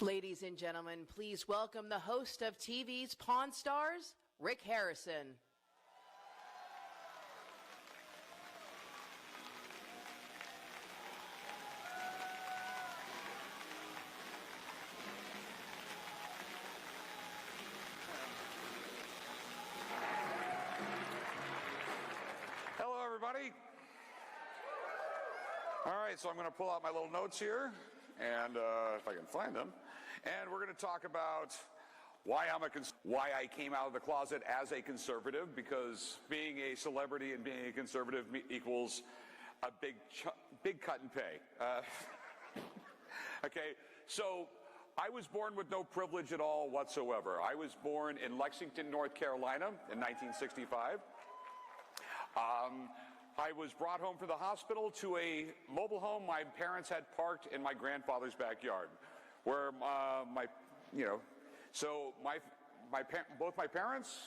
Ladies and gentlemen, please welcome the host of TV's Pawn Stars, Rick Harrison. Hello, everybody. All right, so I'm going to pull out my little notes here, and if I can find them, and we're going to talk about why I came out of the closet as a conservative, because being a celebrity and being a conservative equals a big cut in pay. Okay, so I was born with no privilege at all whatsoever. I was born in Lexington, North Carolina in 1965. I was brought home from the hospital to a mobile home my parents had parked in my grandfather's backyard, where both my parents,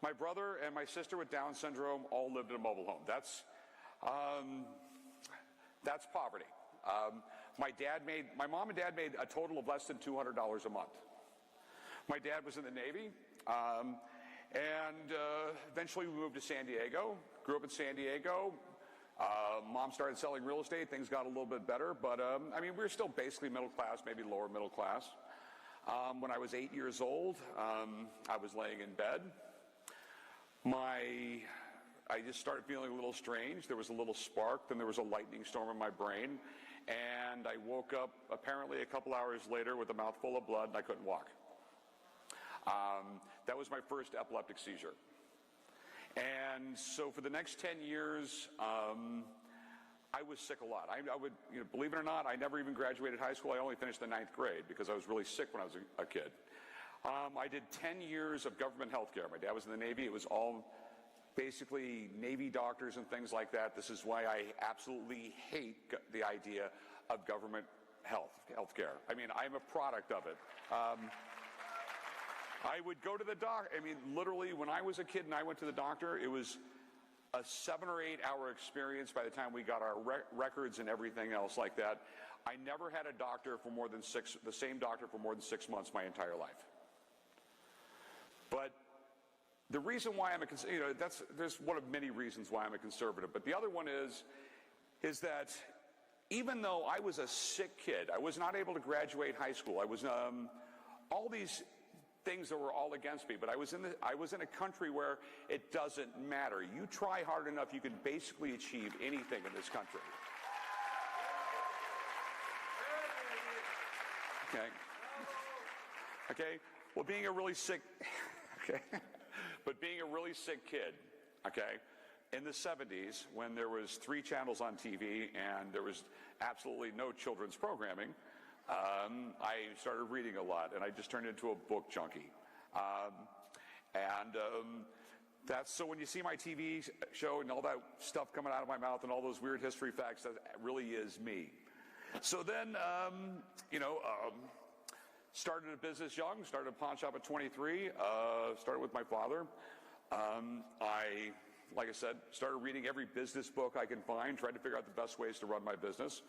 my brother, and my sister with Down syndrome all lived in a mobile home. That's poverty. My mom and dad made a total of less than $200 a month. My dad was in the Navy. And eventually we moved to San Diego, grew up in San Diego. Mom started selling real estate. Things got a little bit better, but we were still basically middle class, maybe lower middle class. When I was 8 years old, I was laying in bed. I just started feeling a little strange. There was a little spark, then there was a lightning storm in my brain, and I woke up apparently a couple hours later with a mouthful of blood, and I couldn't walk. That was my first epileptic seizure. And so for the next 10 years, I was sick a lot. I would, believe it or not, I never even graduated high school. I only finished the 9th grade because I was really sick when I was a kid. I did 10 years of government health care. My dad was in the Navy. It was all basically Navy doctors and things like that. This is why I absolutely hate the idea of government health care. I'm a product of it. I would go to the doctor. Literally, when I was a kid and I went to the doctor, it was a 7 or 8 hour experience by the time we got our records and everything else like that. I never had a doctor for more than the same doctor for more than 6 months my entire life. But the reason why I'm a conservative, there's one of many reasons why I'm a conservative. But the other one is that even though I was a sick kid, I was not able to graduate high school. I was all these things that were all against me, but I was in a country where it doesn't matter. You try hard enough, you can basically achieve anything in this country. Okay. Well, being a really sick kid, in the 70s, when there was 3 channels on TV and there was absolutely no children's programming, I started reading a lot, and I just turned into a book junkie. So when you see my TV show and all that stuff coming out of my mouth and all those weird history facts, that really is me. So then, started a business young, started a pawn shop at 23, started with my father. Like I said, started reading every business book I can find, tried to figure out the best ways to run my business.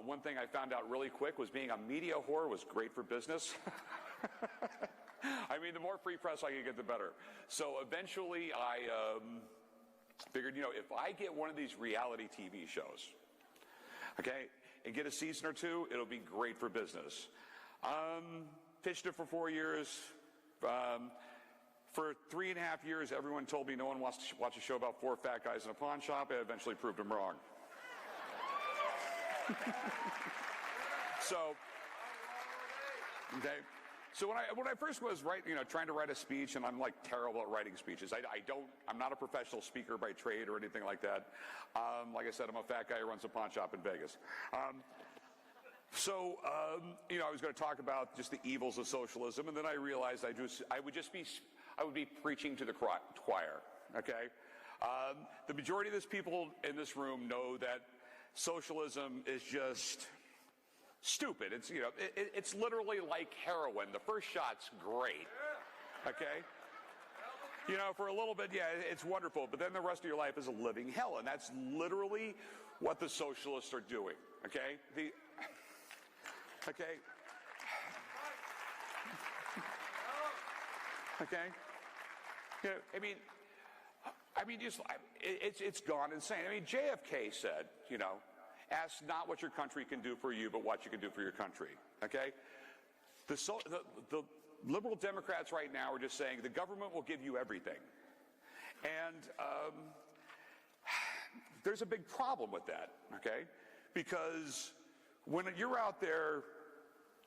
One thing I found out really quick was being a media whore was great for business. The more free press I could get, the better. So eventually I figured, if I get one of these reality TV shows, and get a season or 2, it'll be great for business. Pitched it for 4 years. For 3.5 years, everyone told me no one wants to watch a show about 4 fat guys in a pawn shop. I eventually proved them wrong. So when I first was trying to write a speech, and I'm terrible at writing speeches. I'm not a professional speaker by trade or anything like that. Like I said, I'm a fat guy who runs a pawn shop in Vegas. I was going to talk about just the evils of socialism, and then I realized I would be preaching to the choir, The majority of these people in this room know that socialism is just stupid. It's literally like heroin. The first shot's great, for a little bit, it's wonderful, but then the rest of your life is a living hell, and that's literally what the socialists are doing, Okay? You know, it's gone insane. I mean, JFK said, you know, ask not what your country can do for you, but what you can do for your country. Okay? The liberal Democrats right now are just saying the government will give you everything. And there's a big problem with that, okay? Because when you're out there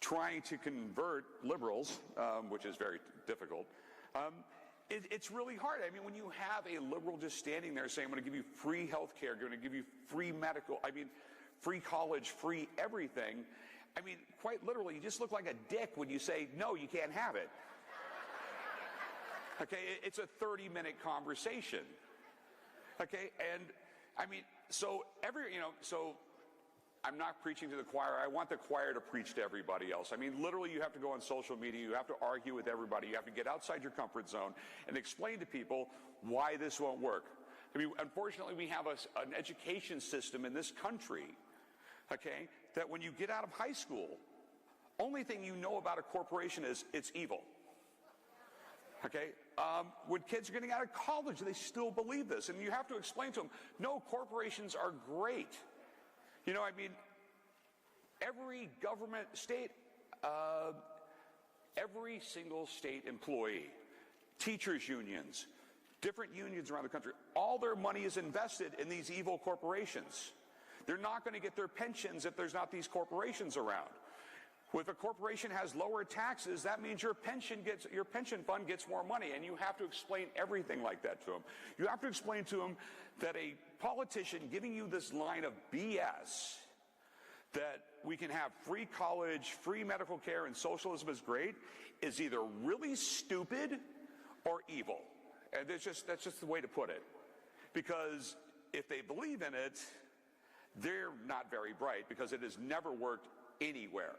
trying to convert liberals, which is very difficult, it's really hard. I mean, when you have a liberal just standing there saying, I'm going to give you free health care, I'm going to give you free medical, free college, free everything, I mean, quite literally, you just look like a dick when you say, no, you can't have it. Okay, it's a 30-minute conversation. Okay, and I mean, so I'm not preaching to the choir. I want the choir to preach to everybody else. I mean, literally, you have to go on social media. You have to argue with everybody. You have to get outside your comfort zone and explain to people why this won't work. I mean, unfortunately, we have an education system in this country, okay, that when you get out of high school, only thing you know about a corporation is it's evil. Okay? When kids are getting out of college, they still believe this. And you have to explain to them, no, corporations are great. You know, I mean, every government state, every single state employee, teachers' unions, different unions around the country, all their money is invested in these evil corporations. They're not going to get their pensions if there's not these corporations around. If a corporation has lower taxes, that means your pension fund gets more money, and you have to explain everything like that to them. You have to explain to them that a politician giving you this line of BS, that we can have free college, free medical care, and socialism is great, is either really stupid or evil. And that's just the way to put it. Because if they believe in it, they're not very bright, because it has never worked anywhere.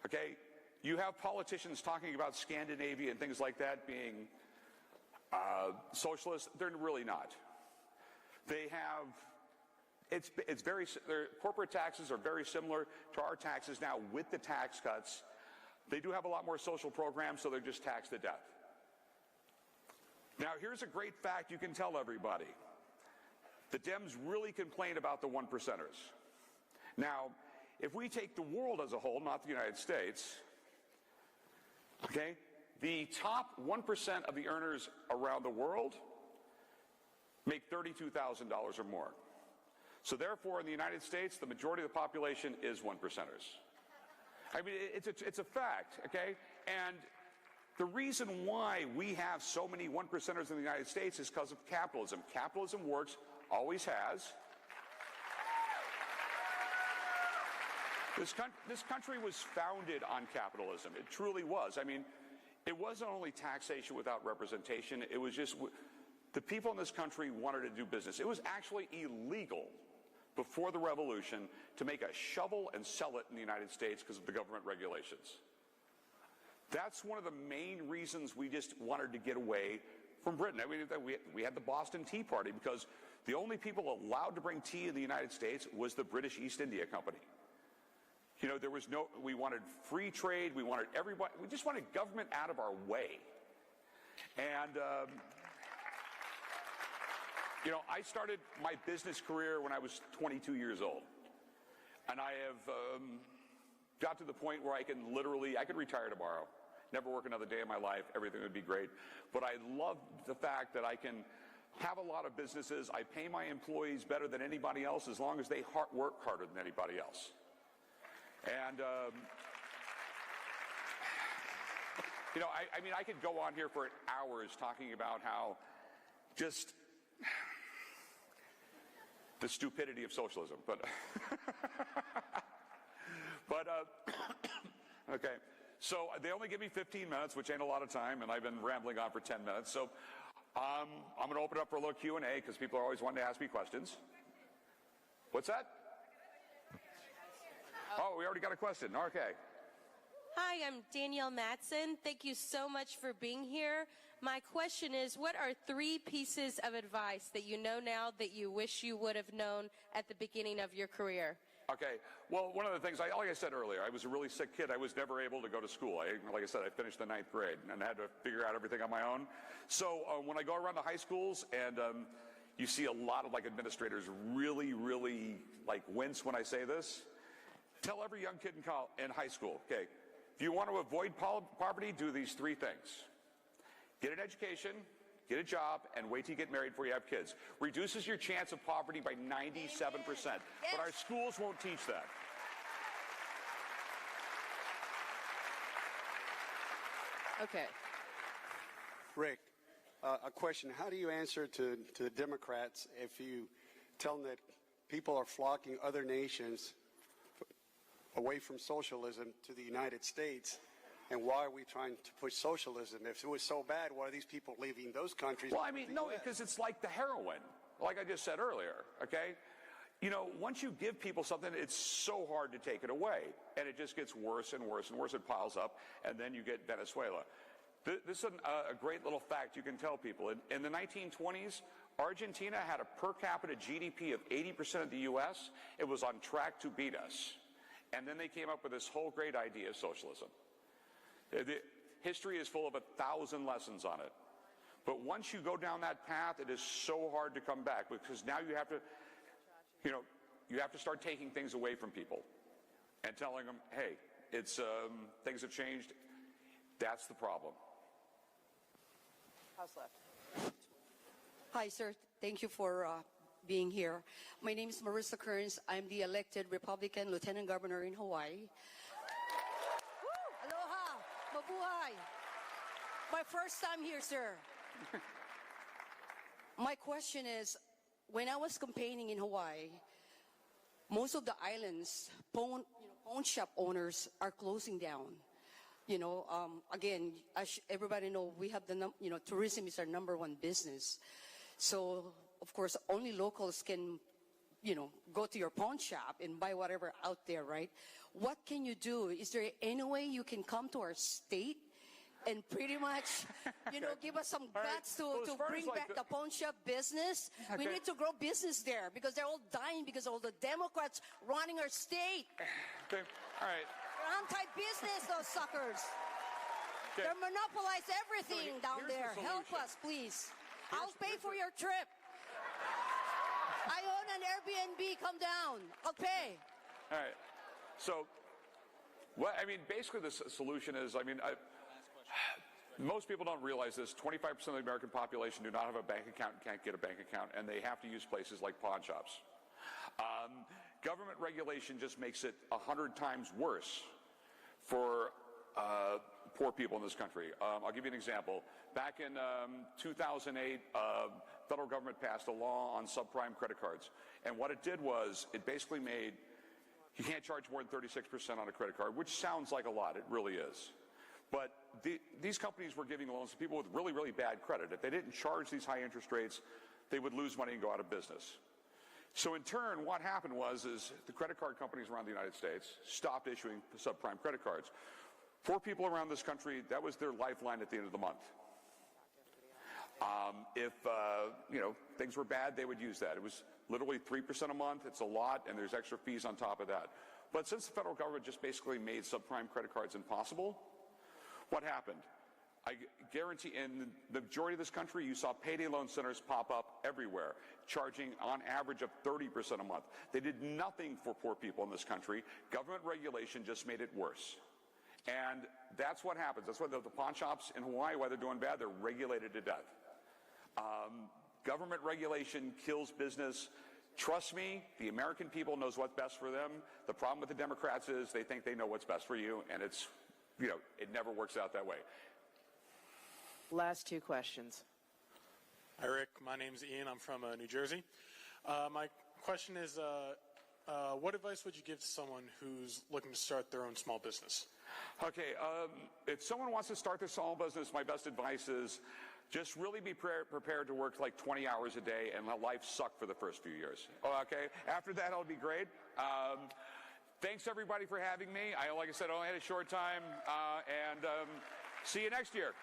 Okay? You have politicians talking about Scandinavia and things like that being socialist. They're really not. They have, their corporate taxes are very similar to our taxes now with the tax cuts. They do have a lot more social programs, so they're just taxed to death. Now, here's a great fact you can tell everybody. The Dems really complain about the one percenters. Now, if we take the world as a whole, not the United States, okay, the top 1% of the earners around the world make $32,000 or more. So therefore, in the United States, the majority of the population is one percenters. I mean, it's a fact, okay? And the reason why we have so many one percenters in the United States is because of capitalism. Capitalism works, always has. This country was founded on capitalism. It truly was. I mean, it wasn't only taxation without representation. It was just the people in this country wanted to do business. It was actually illegal before the revolution to make a shovel and sell it in the United States because of the government regulations. That's one of the main reasons we just wanted to get away from Britain. I mean, we had the Boston Tea Party because the only people allowed to bring tea in the United States was the British East India Company. You know, we wanted free trade, we wanted everybody, we just wanted government out of our way. And, you know, I started my business career when I was 22 years old. And I have got to the point where I could retire tomorrow, never work another day in my life, everything would be great. But I love the fact that I can have a lot of businesses, I pay my employees better than anybody else as long as they work harder than anybody else. And, you know, I mean, I could go on here for hours talking about how just the stupidity of socialism, but, okay. So they only give me 15 minutes, which ain't a lot of time, and I've been rambling on for 10 minutes. So I'm going to open it up for a little Q&A because people are always wanting to ask me questions. What's that? Oh, we already got a question. Okay. Hi, I'm Danielle Matson. Thank you so much for being here. My question is, what are 3 pieces of advice that you know now that you wish you would have known at the beginning of your career? Okay. Well, one of the things, like I said earlier, I was a really sick kid. I was never able to go to school. Like I said, I finished the 9th grade and had to figure out everything on my own. So when I go around the high schools and you see a lot of like administrators really, really like wince when I say this, tell every young kid in high school, okay, if you want to avoid poverty, do these 3 things. Get an education, get a job, and wait till you get married before you have kids. Reduces your chance of poverty by 97%. But our schools won't teach that. Okay. Rick, a question. How do you answer to the Democrats if you tell them that people are flocking other nations away from socialism to the United States? And why are we trying to push socialism? If it was so bad, why are these people leaving those countries? Well, I mean, no, because it's like the heroin, like I just said earlier, okay? You know, once you give people something, it's so hard to take it away. And it just gets worse and worse and worse. It piles up, and then you get Venezuela. This is a great little fact you can tell people. In the 1920s, Argentina had a per capita GDP of 80% of the U.S. It was on track to beat us. And then they came up with this whole great idea of socialism. History is full of 1,000 lessons on it. But once you go down that path, it is so hard to come back because now you have to, you have to start taking things away from people and telling them, hey, it's things have changed. That's the problem. House left. Hi, sir. Thank you for being here. My name is Marissa Kearns. I'm the elected Republican Lieutenant Governor in Hawaii. Aloha! Mabuhay! My first time here, sir. My question is, when I was campaigning in Hawaii, most of the islands, pawn shop owners are closing down. Again, as everybody know, we have tourism is our #1 business. So, of course, only locals can, go to your pawn shop and buy whatever out there, right? What can you do? Is there any way you can come to our state and pretty much, give us some guts to bring back the pawn shop business? Okay. We need to grow business there because they're all dying because of all the Democrats running our state. Okay. All right. They're anti-business, those suckers. Okay. They monopolize everything down there. Help us, please. I'll pay for your trip. I own an Airbnb. Come down. I'll pay. All right. So, basically the solution is, most people don't realize this. 25% of the American population do not have a bank account and can't get a bank account, and they have to use places like pawn shops. Government regulation just makes it 100 times worse for poor people in this country. I'll give you an example. Back in 2008, federal government passed a law on subprime credit cards. And what it did was it basically made you can't charge more than 36% on a credit card, which sounds like a lot. It really is. But these companies were giving loans to people with really, really bad credit. If they didn't charge these high interest rates, they would lose money and go out of business. So in turn, what happened was the credit card companies around the United States stopped issuing subprime credit cards. Poor people around this country, that was their lifeline at the end of the month. If things were bad, they would use that. It was literally 3% a month. It's a lot, and there's extra fees on top of that. But since the federal government just basically made subprime credit cards impossible, what happened? I guarantee in the majority of this country, you saw payday loan centers pop up everywhere, charging on average of 30% a month. They did nothing for poor people in this country. Government regulation just made it worse. And that's what happens. That's why the pawn shops in Hawaii, why they're doing bad, they're regulated to death. Government regulation kills business. Trust me, the American people knows what's best for them. The problem with the Democrats is they think they know what's best for you, and it's, it never works out that way. Last 2 questions. Hi, Rick. My name's Ian. I'm from New Jersey. My question is, what advice would you give to someone who's looking to start their own small business? Okay, if someone wants to start their small business, my best advice is just really be prepared to work like 20 hours a day and let life suck for the first few years. Okay, after that, it'll be great. Thanks, everybody, for having me. Like I said, I only had a short time, and see you next year.